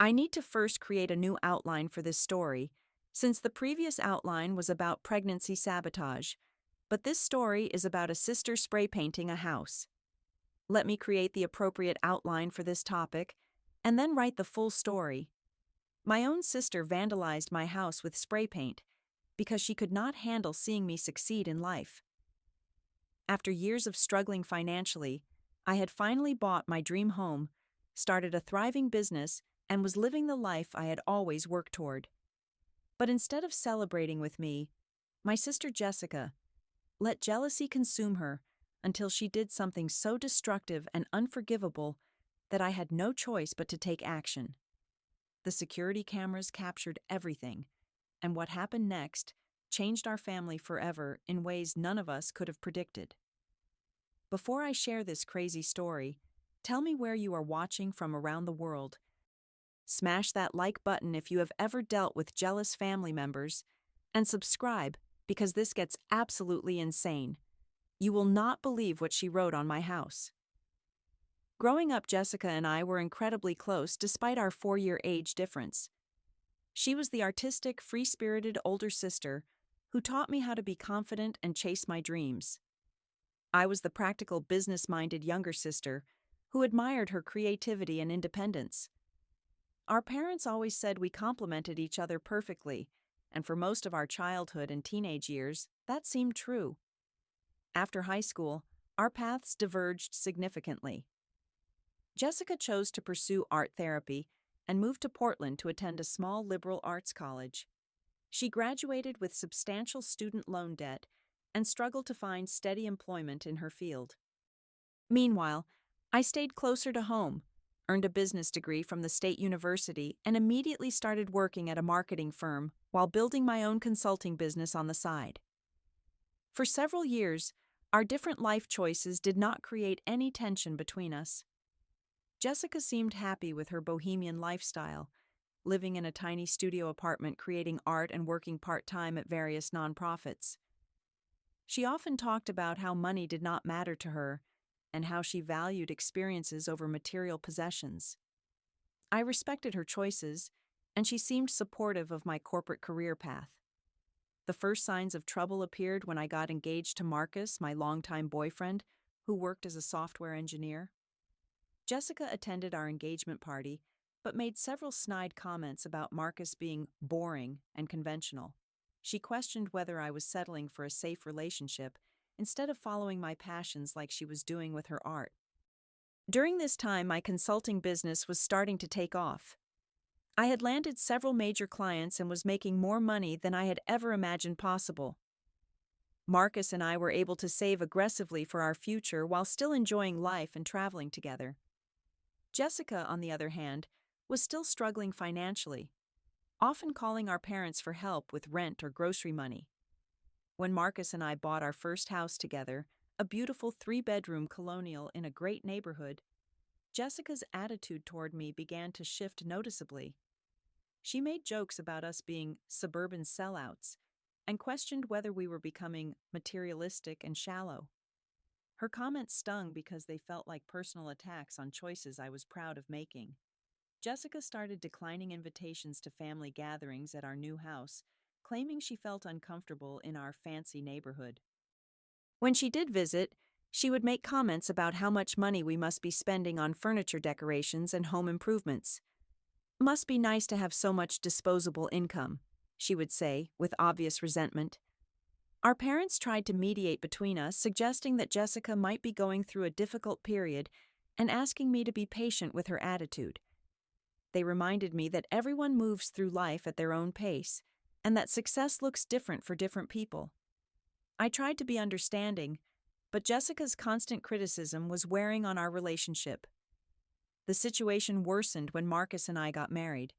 I need to first create a new outline for this story, since the previous outline was about pregnancy sabotage, but this story is about a sister spray painting a house. Let me create the appropriate outline for this topic, and then write the full story. My own sister vandalized my house with spray paint because she could not handle seeing me succeed in life. After years of struggling financially, I had finally bought my dream home, started a thriving business, and was living the life I had always worked toward. But instead of celebrating with me, my sister Jessica let jealousy consume her until she did something so destructive and unforgivable that I had no choice but to take action. The security cameras captured everything, and what happened next changed our family forever in ways none of us could have predicted. Before I share this crazy story, tell me where you are watching from around the world. Smash that like button if you have ever dealt with jealous family members, and subscribe because this gets absolutely insane. You will not believe what she wrote on my house. Growing up, Jessica and I were incredibly close despite our 4-year age difference. She was the artistic, free-spirited older sister who taught me how to be confident and chase my dreams. I was the practical, business-minded younger sister who admired her creativity and independence. Our parents always said we complemented each other perfectly, and for most of our childhood and teenage years, that seemed true. After high school, our paths diverged significantly. Jessica chose to pursue art therapy and moved to Portland to attend a small liberal arts college. She graduated with substantial student loan debt and struggled to find steady employment in her field. Meanwhile, I stayed closer to home, earned a business degree from the state university, and immediately started working at a marketing firm while building my own consulting business on the side. For several years, our different life choices did not create any tension between us. Jessica seemed happy with her bohemian lifestyle, living in a tiny studio apartment creating art and working part-time at various nonprofits. She often talked about how money did not matter to her and how she valued experiences over material possessions. I respected her choices, and she seemed supportive of my corporate career path. The first signs of trouble appeared when I got engaged to Marcus, my longtime boyfriend, who worked as a software engineer. Jessica attended our engagement party, but made several snide comments about Marcus being boring and conventional. She questioned whether I was settling for a safe relationship instead of following my passions like she was doing with her art. During this time, my consulting business was starting to take off. I had landed several major clients and was making more money than I had ever imagined possible. Marcus and I were able to save aggressively for our future while still enjoying life and traveling together. Jessica, on the other hand, was still struggling financially, often calling our parents for help with rent or grocery money. When Marcus and I bought our first house together, a beautiful 3-bedroom colonial in a great neighborhood, Jessica's attitude toward me began to shift noticeably. She made jokes about us being suburban sellouts and questioned whether we were becoming materialistic and shallow. Her comments stung because they felt like personal attacks on choices I was proud of making. Jessica started declining invitations to family gatherings at our new house, claiming she felt uncomfortable in our fancy neighborhood. When she did visit, she would make comments about how much money we must be spending on furniture decorations and home improvements. "Must be nice to have so much disposable income," she would say, with obvious resentment. Our parents tried to mediate between us, suggesting that Jessica might be going through a difficult period and asking me to be patient with her attitude. They reminded me that everyone moves through life at their own pace, and that success looks different for different people. I tried to be understanding, but Jessica's constant criticism was wearing on our relationship. The situation worsened when Marcus and I got married.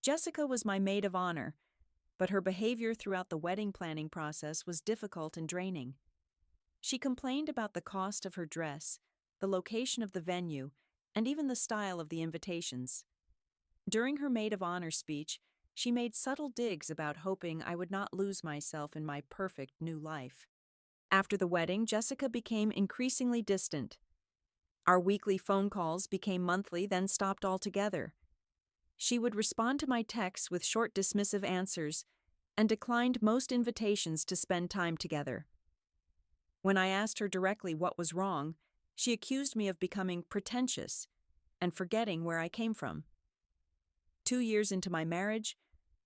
Jessica was my maid of honor, but her behavior throughout the wedding planning process was difficult and draining. She complained about the cost of her dress, the location of the venue, and even the style of the invitations. During her maid of honor speech, she made subtle digs about hoping I would not lose myself in my perfect new life. After the wedding, Jessica became increasingly distant. Our weekly phone calls became monthly, then stopped altogether. She would respond to my texts with short dismissive answers and declined most invitations to spend time together. When I asked her directly what was wrong, she accused me of becoming pretentious and forgetting where I came from. 2 years into my marriage,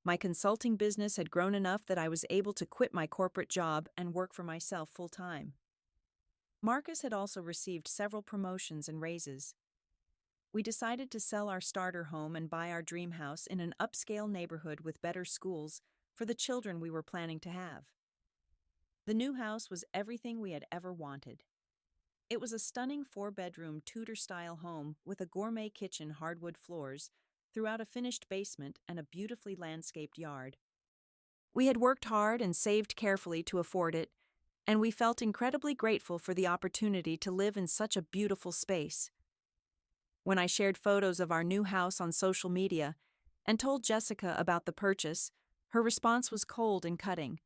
my consulting business had grown enough that I was able to quit my corporate job and work for myself full-time. Marcus had also received several promotions and raises. We decided to sell our starter home and buy our dream house in an upscale neighborhood with better schools for the children we were planning to have. The new house was everything we had ever wanted. It was a stunning 4-bedroom Tudor-style home with a gourmet kitchen, hardwood floors, throughout a finished basement and a beautifully landscaped yard. We had worked hard and saved carefully to afford it, and we felt incredibly grateful for the opportunity to live in such a beautiful space. When I shared photos of our new house on social media and told Jessica about the purchase, her response was cold and cutting.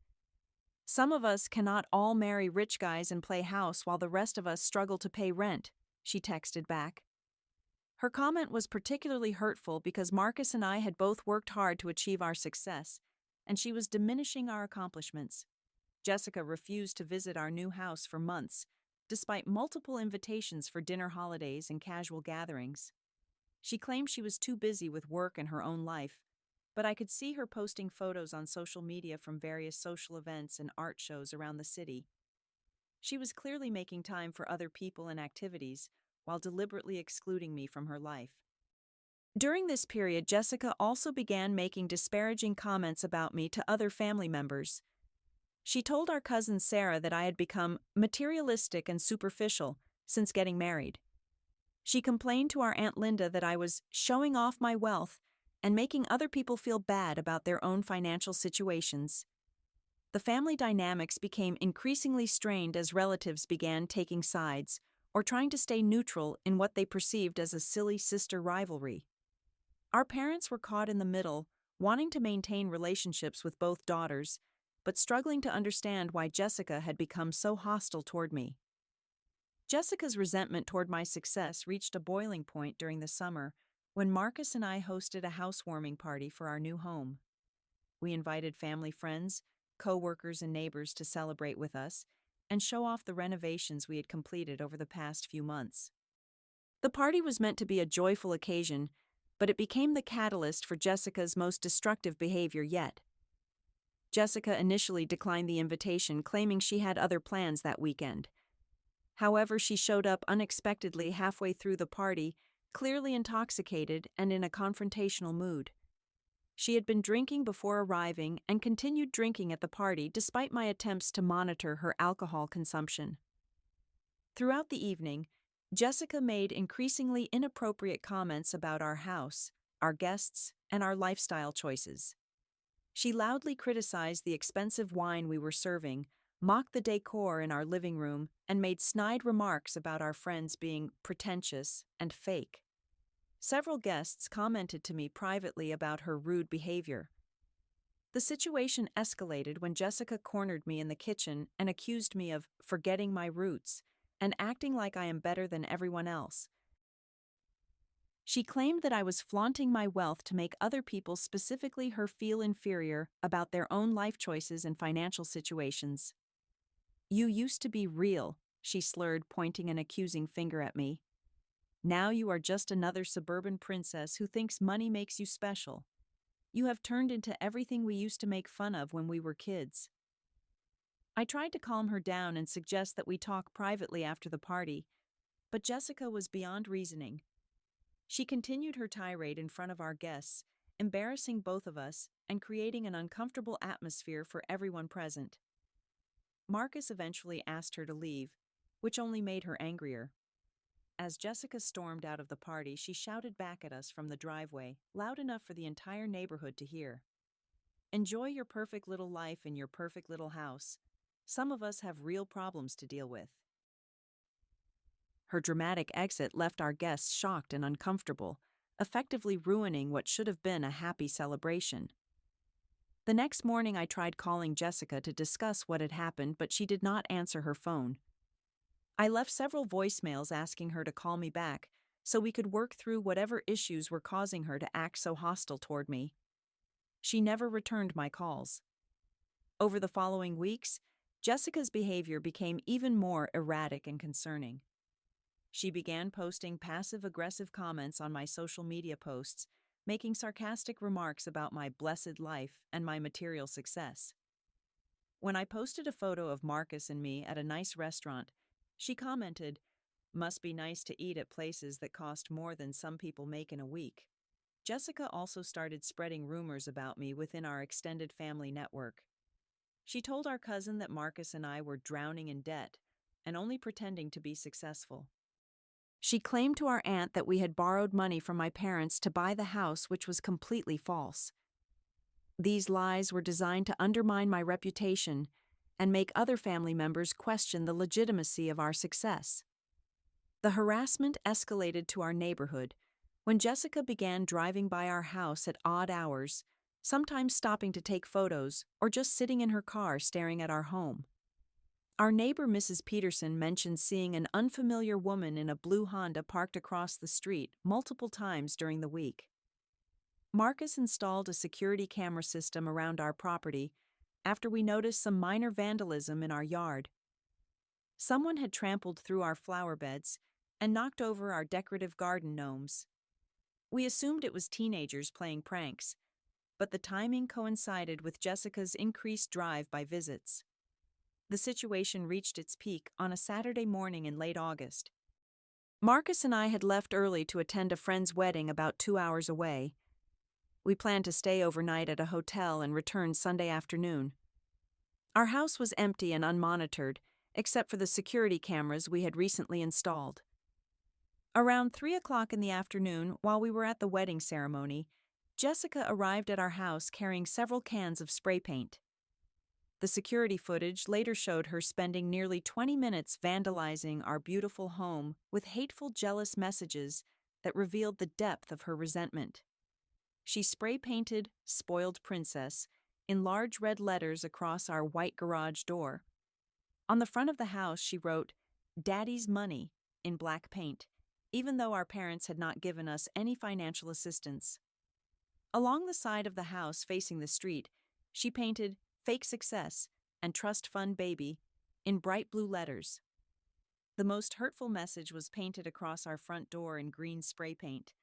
"Some of us cannot all marry rich guys and play house while the rest of us struggle to pay rent," she texted back. Her comment was particularly hurtful because Marcus and I had both worked hard to achieve our success, and she was diminishing our accomplishments. Jessica refused to visit our new house for months, despite multiple invitations for dinner holidays and casual gatherings. She claimed she was too busy with work and her own life, but I could see her posting photos on social media from various social events and art shows around the city. She was clearly making time for other people and activities, while deliberately excluding me from her life. During this period, Jessica also began making disparaging comments about me to other family members. She told our cousin Sarah that I had become materialistic and superficial since getting married. She complained to our Aunt Linda that I was showing off my wealth and making other people feel bad about their own financial situations. The family dynamics became increasingly strained as relatives began taking sides or trying to stay neutral in what they perceived as a silly sister rivalry. Our parents were caught in the middle, wanting to maintain relationships with both daughters, but struggling to understand why Jessica had become so hostile toward me. Jessica's resentment toward my success reached a boiling point during the summer when Marcus and I hosted a housewarming party for our new home. We invited family friends, co-workers, and neighbors to celebrate with us and show off the renovations we had completed over the past few months. The party was meant to be a joyful occasion, but it became the catalyst for Jessica's most destructive behavior yet. Jessica initially declined the invitation, claiming she had other plans that weekend. However, she showed up unexpectedly halfway through the party, clearly intoxicated and in a confrontational mood. She had been drinking before arriving and continued drinking at the party despite my attempts to monitor her alcohol consumption. Throughout the evening, Jessica made increasingly inappropriate comments about our house, our guests, and our lifestyle choices. She loudly criticized the expensive wine we were serving, mocked the decor in our living room, and made snide remarks about our friends being pretentious and fake. Several guests commented to me privately about her rude behavior. The situation escalated when Jessica cornered me in the kitchen and accused me of forgetting my roots and acting like I am better than everyone else. She claimed that I was flaunting my wealth to make other people, specifically her, feel inferior about their own life choices and financial situations. "You used to be real," she slurred, pointing an accusing finger at me. "Now you are just another suburban princess who thinks money makes you special. You have turned into everything we used to make fun of when we were kids." I tried to calm her down and suggest that we talk privately after the party, but Jessica was beyond reasoning. She continued her tirade in front of our guests, embarrassing both of us and creating an uncomfortable atmosphere for everyone present. Marcus eventually asked her to leave, which only made her angrier. As Jessica stormed out of the party, she shouted back at us from the driveway, loud enough for the entire neighborhood to hear. "Enjoy your perfect little life in your perfect little house. Some of us have real problems to deal with." Her dramatic exit left our guests shocked and uncomfortable, effectively ruining what should have been a happy celebration. The next morning, I tried calling Jessica to discuss what had happened, but she did not answer her phone. I left several voicemails asking her to call me back, so we could work through whatever issues were causing her to act so hostile toward me. She never returned my calls. Over the following weeks, Jessica's behavior became even more erratic and concerning. She began posting passive-aggressive comments on my social media posts, making sarcastic remarks about my blessed life and my material success. When I posted a photo of Marcus and me at a nice restaurant, she commented, "Must be nice to eat at places that cost more than some people make in a week." Jessica also started spreading rumors about me within our extended family network. She told our cousin that Marcus and I were drowning in debt and only pretending to be successful. She claimed to our aunt that we had borrowed money from my parents to buy the house, which was completely false. These lies were designed to undermine my reputation and make other family members question the legitimacy of our success. The harassment escalated to our neighborhood when Jessica began driving by our house at odd hours, sometimes stopping to take photos or just sitting in her car staring at our home. Our neighbor Mrs. Peterson mentioned seeing an unfamiliar woman in a blue Honda parked across the street multiple times during the week. Marcus installed a security camera system around our property after we noticed some minor vandalism in our yard. Someone had trampled through our flower beds and knocked over our decorative garden gnomes. We assumed it was teenagers playing pranks, but the timing coincided with Jessica's increased drive by visits. The situation reached its peak on a Saturday morning in late August. Marcus and I had left early to attend a friend's wedding about 2 hours away. We planned to stay overnight at a hotel and return Sunday afternoon. Our house was empty and unmonitored, except for the security cameras we had recently installed. Around 3 o'clock in the afternoon, while we were at the wedding ceremony, Jessica arrived at our house carrying several cans of spray paint. The security footage later showed her spending nearly 20 minutes vandalizing our beautiful home with hateful, jealous messages that revealed the depth of her resentment. She spray-painted "Spoiled Princess" in large red letters across our white garage door. On the front of the house, she wrote, "Daddy's money," in black paint, even though our parents had not given us any financial assistance. Along the side of the house facing the street, she painted "Fake Success" and "Trust Fund Baby" in bright blue letters. The most hurtful message was painted across our front door in green spray paint.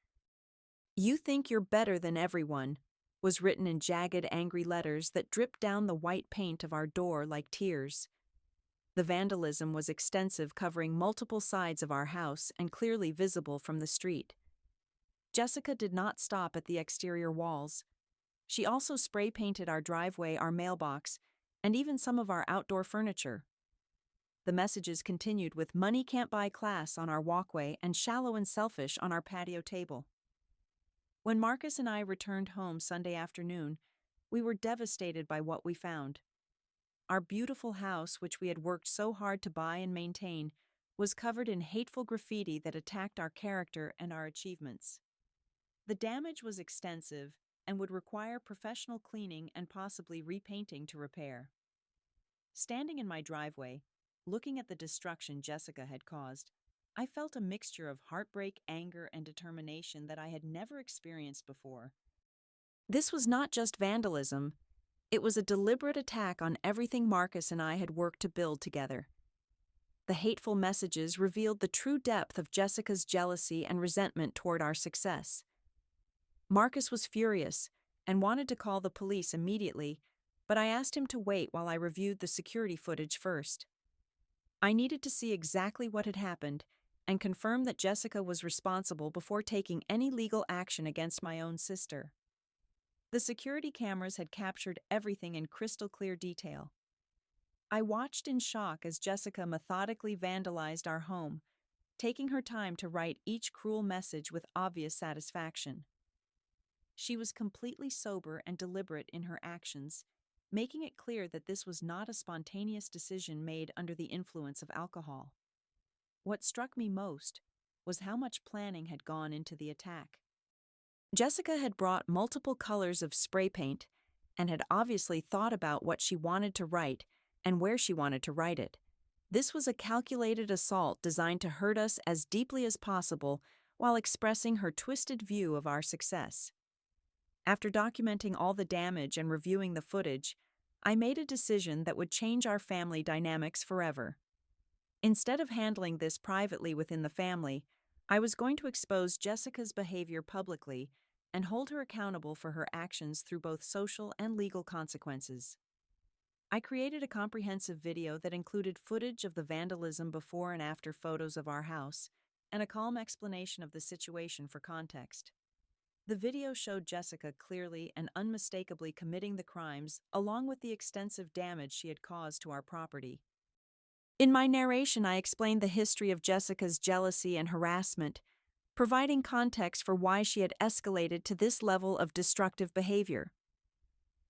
"You think you're better than everyone," was written in jagged, angry letters that dripped down the white paint of our door like tears. The vandalism was extensive, covering multiple sides of our house and clearly visible from the street. Jessica did not stop at the exterior walls. She also spray-painted our driveway, our mailbox, and even some of our outdoor furniture. The messages continued with "Money can't buy class" on our walkway and "Shallow and selfish" on our patio table. When Marcus and I returned home Sunday afternoon, we were devastated by what we found. Our beautiful house, which we had worked so hard to buy and maintain, was covered in hateful graffiti that attacked our character and our achievements. The damage was extensive and would require professional cleaning and possibly repainting to repair. Standing in my driveway, looking at the destruction Jessica had caused, I felt a mixture of heartbreak, anger, and determination that I had never experienced before. This was not just vandalism, it was a deliberate attack on everything Marcus and I had worked to build together. The hateful messages revealed the true depth of Jessica's jealousy and resentment toward our success. Marcus was furious and wanted to call the police immediately, but I asked him to wait while I reviewed the security footage first. I needed to see exactly what had happened and confirm that Jessica was responsible before taking any legal action against my own sister. The security cameras had captured everything in crystal clear detail. I watched in shock as Jessica methodically vandalized our home, taking her time to write each cruel message with obvious satisfaction. She was completely sober and deliberate in her actions, making it clear that this was not a spontaneous decision made under the influence of alcohol. What struck me most was how much planning had gone into the attack. Jessica had brought multiple colors of spray paint and had obviously thought about what she wanted to write and where she wanted to write it. This was a calculated assault designed to hurt us as deeply as possible while expressing her twisted view of our success. After documenting all the damage and reviewing the footage, I made a decision that would change our family dynamics forever. Instead of handling this privately within the family, I was going to expose Jessica's behavior publicly and hold her accountable for her actions through both social and legal consequences. I created a comprehensive video that included footage of the vandalism before and after photos of our house, and a calm explanation of the situation for context. The video showed Jessica clearly and unmistakably committing the crimes, along with the extensive damage she had caused to our property. In my narration, I explained the history of Jessica's jealousy and harassment, providing context for why she had escalated to this level of destructive behavior.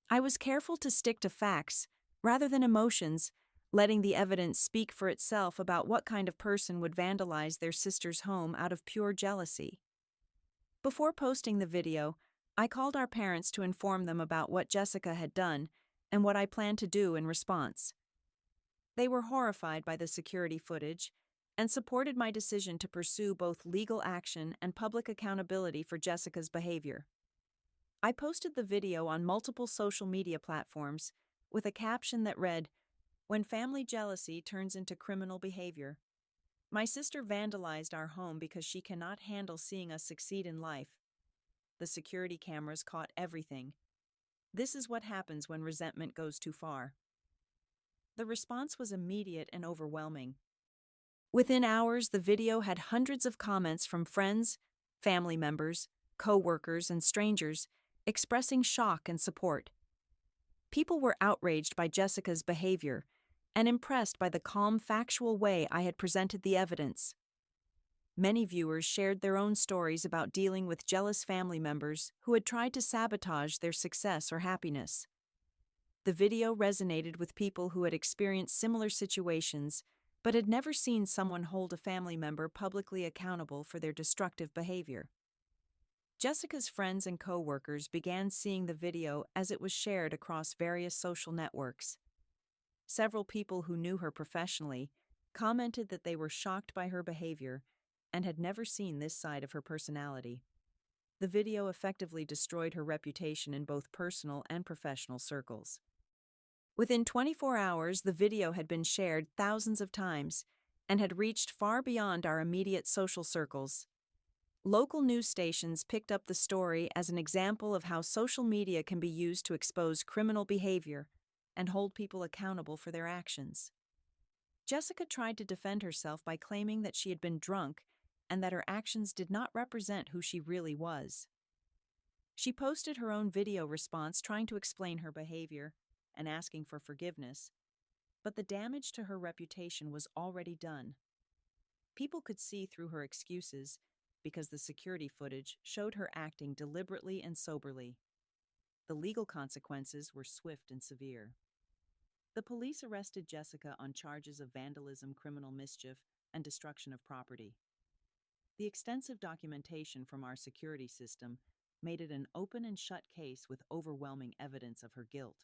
I was careful to stick to facts rather than emotions, letting the evidence speak for itself about what kind of person would vandalize their sister's home out of pure jealousy. Before posting the video, I called our parents to inform them about what Jessica had done and what I planned to do in response. They were horrified by the security footage and supported my decision to pursue both legal action and public accountability for Jessica's behavior. I posted the video on multiple social media platforms with a caption that read, "When family jealousy turns into criminal behavior." My sister vandalized our home because she cannot handle seeing us succeed in life. The security cameras caught everything. This is what happens when resentment goes too far. The response was immediate and overwhelming. Within hours, the video had hundreds of comments from friends, family members, co-workers, and strangers expressing shock and support. People were outraged by Jessica's behavior and impressed by the calm, factual way I had presented the evidence. Many viewers shared their own stories about dealing with jealous family members who had tried to sabotage their success or happiness. The video resonated with people who had experienced similar situations but had never seen someone hold a family member publicly accountable for their destructive behavior. Jessica's friends and co-workers began seeing the video as it was shared across various social networks. Several people who knew her professionally commented that they were shocked by her behavior and had never seen this side of her personality. The video effectively destroyed her reputation in both personal and professional circles. Within 24 hours, the video had been shared thousands of times and had reached far beyond our immediate social circles. Local news stations picked up the story as an example of how social media can be used to expose criminal behavior and hold people accountable for their actions. Jessica tried to defend herself by claiming that she had been drunk and that her actions did not represent who she really was. She posted her own video response trying to explain her behavior and asking for forgiveness, but the damage to her reputation was already done. People could see through her excuses because the security footage showed her acting deliberately and soberly. The legal consequences were swift and severe. The police arrested Jessica on charges of vandalism, criminal mischief, and destruction of property. The extensive documentation from our security system made it an open and shut case with overwhelming evidence of her guilt.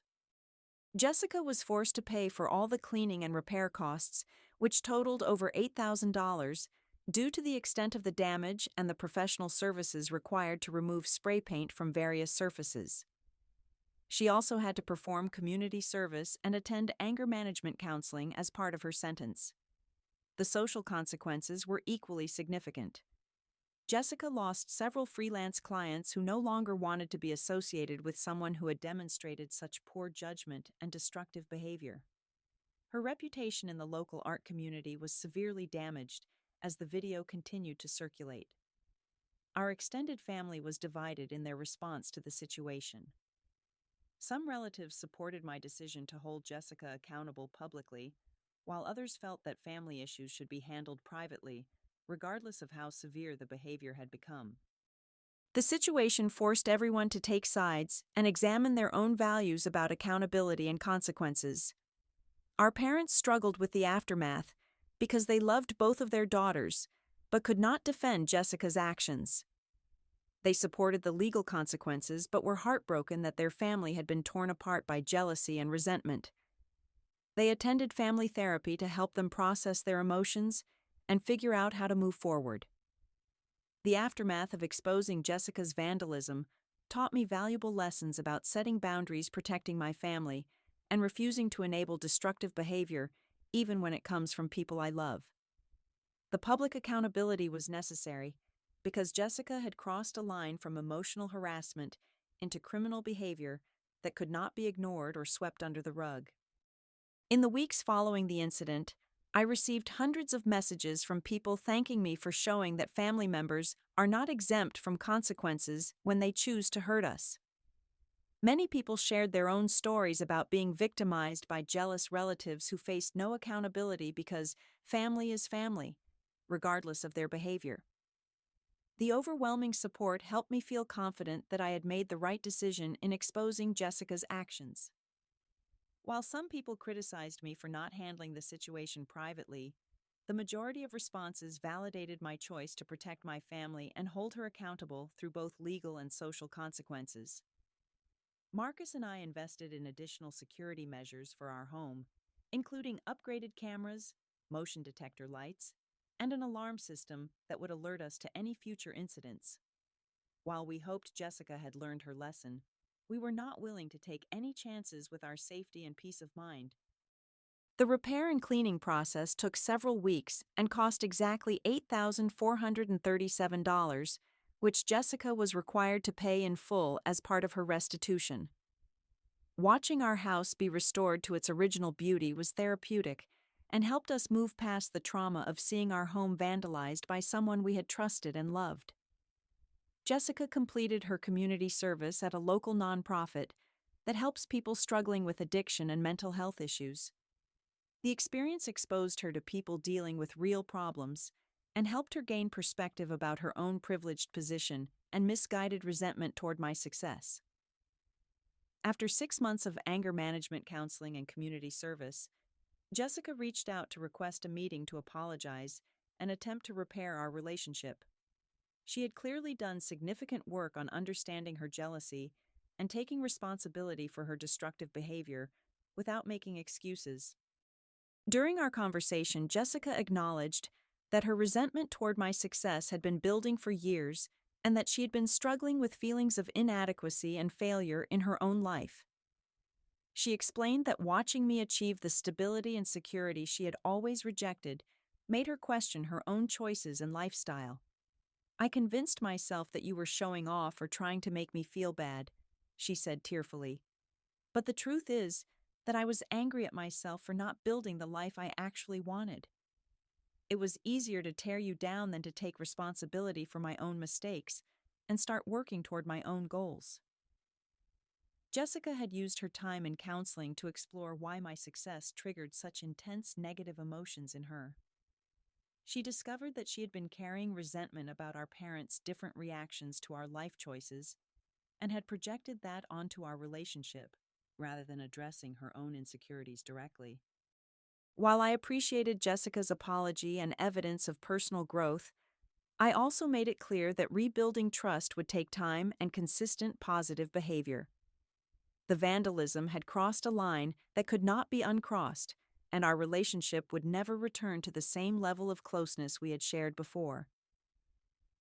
Jessica was forced to pay for all the cleaning and repair costs, which totaled over $8,000, due to the extent of the damage and the professional services required to remove spray paint from various surfaces. She also had to perform community service and attend anger management counseling as part of her sentence. The social consequences were equally significant. Jessica lost several freelance clients who no longer wanted to be associated with someone who had demonstrated such poor judgment and destructive behavior. Her reputation in the local art community was severely damaged as the video continued to circulate. Our extended family was divided in their response to the situation. Some relatives supported my decision to hold Jessica accountable publicly, while others felt that family issues should be handled privately, regardless of how severe the behavior had become. The situation forced everyone to take sides and examine their own values about accountability and consequences. Our parents struggled with the aftermath because they loved both of their daughters, but could not defend Jessica's actions. They supported the legal consequences, but were heartbroken that their family had been torn apart by jealousy and resentment. They attended family therapy to help them process their emotions and figure out how to move forward. The aftermath of exposing Jessica's vandalism taught me valuable lessons about setting boundaries, protecting my family, and refusing to enable destructive behavior, even when it comes from people I love. The public accountability was necessary because Jessica had crossed a line from emotional harassment into criminal behavior that could not be ignored or swept under the rug. In the weeks following the incident, I received hundreds of messages from people thanking me for showing that family members are not exempt from consequences when they choose to hurt us. Many people shared their own stories about being victimized by jealous relatives who faced no accountability because family is family, regardless of their behavior. The overwhelming support helped me feel confident that I had made the right decision in exposing Jessica's actions. While some people criticized me for not handling the situation privately, the majority of responses validated my choice to protect my family and hold her accountable through both legal and social consequences. Marcus and I invested in additional security measures for our home, including upgraded cameras, motion detector lights, and an alarm system that would alert us to any future incidents. While we hoped Jessica had learned her lesson, we were not willing to take any chances with our safety and peace of mind. The repair and cleaning process took several weeks and cost exactly $8,437, which Jessica was required to pay in full as part of her restitution. Watching our house be restored to its original beauty was therapeutic and helped us move past the trauma of seeing our home vandalized by someone we had trusted and loved. Jessica completed her community service at a local nonprofit that helps people struggling with addiction and mental health issues. The experience exposed her to people dealing with real problems and helped her gain perspective about her own privileged position and misguided resentment toward my success. After 6 months of anger management counseling and community service, Jessica reached out to request a meeting to apologize and attempt to repair our relationship. She had clearly done significant work on understanding her jealousy and taking responsibility for her destructive behavior without making excuses. During our conversation, Jessica acknowledged that her resentment toward my success had been building for years and that she had been struggling with feelings of inadequacy and failure in her own life. She explained that watching me achieve the stability and security she had always rejected made her question her own choices and lifestyle. "I convinced myself that you were showing off or trying to make me feel bad," she said tearfully. "But the truth is that I was angry at myself for not building the life I actually wanted. It was easier to tear you down than to take responsibility for my own mistakes and start working toward my own goals." Jessica had used her time in counseling to explore why my success triggered such intense negative emotions in her. She discovered that she had been carrying resentment about our parents' different reactions to our life choices and had projected that onto our relationship rather than addressing her own insecurities directly. While I appreciated Jessica's apology and evidence of personal growth, I also made it clear that rebuilding trust would take time and consistent positive behavior. The vandalism had crossed a line that could not be uncrossed, and our relationship would never return to the same level of closeness we had shared before.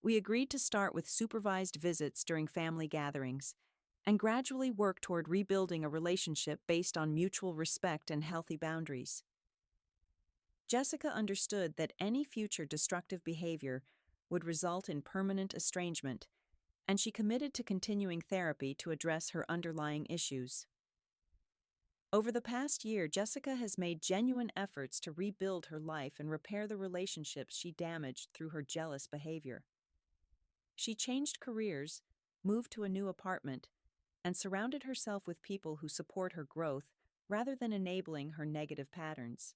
We agreed to start with supervised visits during family gatherings and gradually work toward rebuilding a relationship based on mutual respect and healthy boundaries. Jessica understood that any future destructive behavior would result in permanent estrangement, and she committed to continuing therapy to address her underlying issues. Over the past year, Jessica has made genuine efforts to rebuild her life and repair the relationships she damaged through her jealous behavior. She changed careers, moved to a new apartment, and surrounded herself with people who support her growth rather than enabling her negative patterns.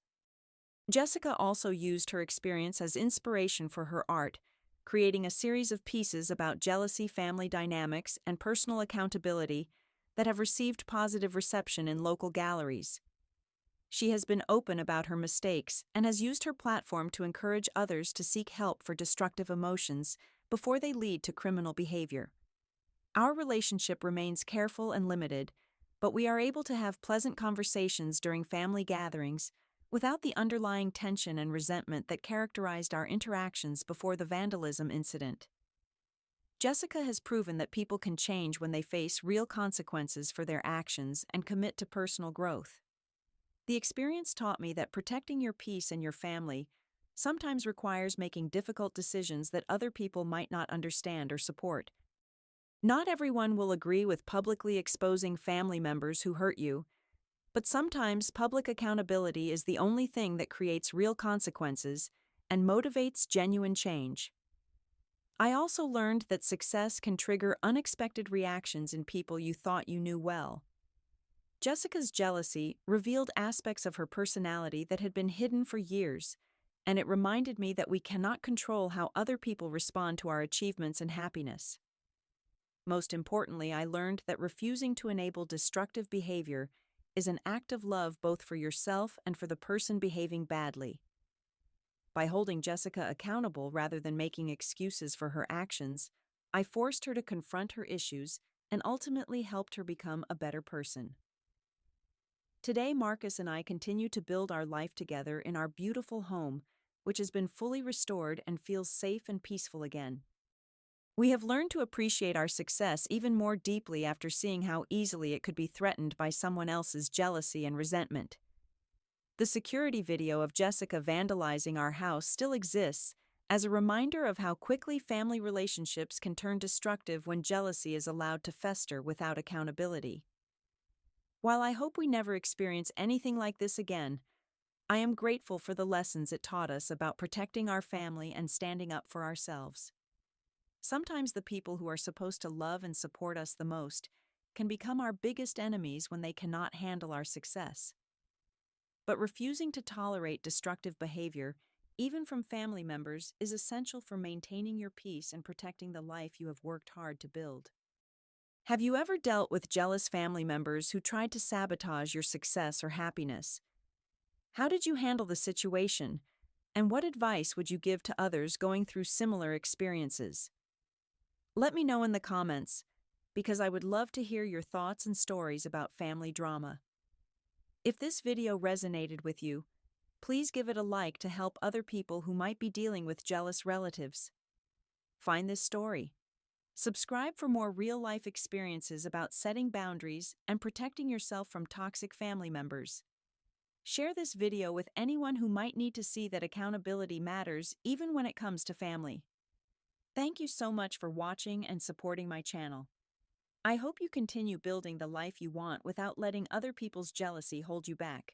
Jessica also used her experience as inspiration for her art, creating a series of pieces about jealousy, family dynamics, and personal accountability that have received positive reception in local galleries. She has been open about her mistakes and has used her platform to encourage others to seek help for destructive emotions before they lead to criminal behavior. Our relationship remains careful and limited, but we are able to have pleasant conversations during family gatherings without the underlying tension and resentment that characterized our interactions before the vandalism incident. Jessica has proven that people can change when they face real consequences for their actions and commit to personal growth. The experience taught me that protecting your peace and your family sometimes requires making difficult decisions that other people might not understand or support. Not everyone will agree with publicly exposing family members who hurt you, but sometimes public accountability is the only thing that creates real consequences and motivates genuine change. I also learned that success can trigger unexpected reactions in people you thought you knew well. Jessica's jealousy revealed aspects of her personality that had been hidden for years, and it reminded me that we cannot control how other people respond to our achievements and happiness. Most importantly, I learned that refusing to enable destructive behavior is an act of love both for yourself and for the person behaving badly. By holding Jessica accountable rather than making excuses for her actions, I forced her to confront her issues and ultimately helped her become a better person. Today, Marcus and I continue to build our life together in our beautiful home, which has been fully restored and feels safe and peaceful again. We have learned to appreciate our success even more deeply after seeing how easily it could be threatened by someone else's jealousy and resentment. The security video of Jessica vandalizing our house still exists as a reminder of how quickly family relationships can turn destructive when jealousy is allowed to fester without accountability. While I hope we never experience anything like this again, I am grateful for the lessons it taught us about protecting our family and standing up for ourselves. Sometimes the people who are supposed to love and support us the most can become our biggest enemies when they cannot handle our success. But refusing to tolerate destructive behavior, even from family members, is essential for maintaining your peace and protecting the life you have worked hard to build. Have you ever dealt with jealous family members who tried to sabotage your success or happiness? How did you handle the situation, and what advice would you give to others going through similar experiences? Let me know in the comments, because I would love to hear your thoughts and stories about family drama. If this video resonated with you, please give it a like to help other people who might be dealing with jealous relatives. Find this story. Subscribe for more real-life experiences about setting boundaries and protecting yourself from toxic family members. Share this video with anyone who might need to see that accountability matters even when it comes to family. Thank you so much for watching and supporting my channel. I hope you continue building the life you want without letting other people's jealousy hold you back.